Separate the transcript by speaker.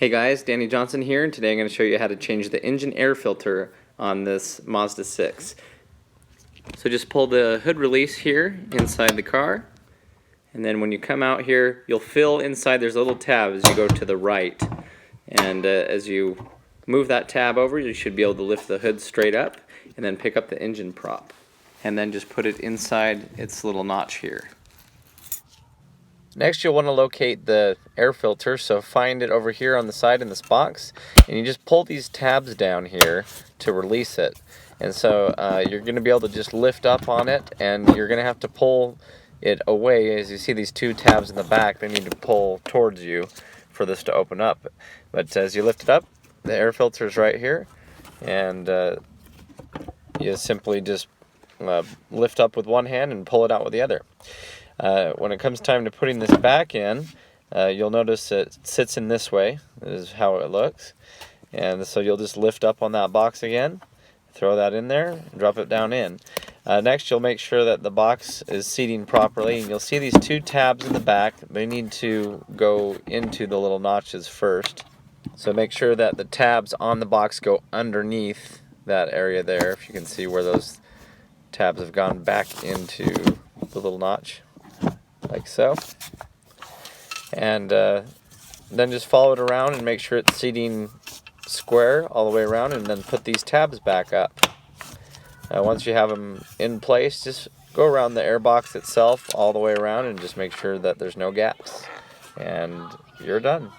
Speaker 1: Hey guys, Danny Johnson here, and today I'm going to show you how to change the engine air filter on this Mazda 6. So just pull the hood release here inside the car, and then when you come out here, you'll feel inside there's a little tab as you go to the right. And as you move that tab over, you should be able to lift the hood straight up and then pick up the engine prop. And then just put it inside its little notch here. Next, you'll want to locate the air filter, so find it over here on the side in this box, and you just pull these tabs down here to release it. And so you're going to be able to just lift up on it, and you're going to have to pull it away. As you see these two tabs in the back, they need to pull towards you for this to open up. But as you lift it up, the air filter is right here, and you simply just lift up with one hand and pull it out with the other. When it comes time to putting this back in, you'll notice it sits in this way. This is how it looks. And so you'll just lift up on that box again, throw that in there, and drop it down in. Next, you'll make sure that the box is seating properly, and you'll see these two tabs in the back. They need to go into the little notches first. So make sure that the tabs on the box go underneath that area there, if you can see where those tabs have gone back into the little notch, like so. And then just follow it around and make sure it's seating square all the way around, and then put these tabs back up. Once you have them in place, just go around the air box itself all the way around and just make sure that there's no gaps, and you're done.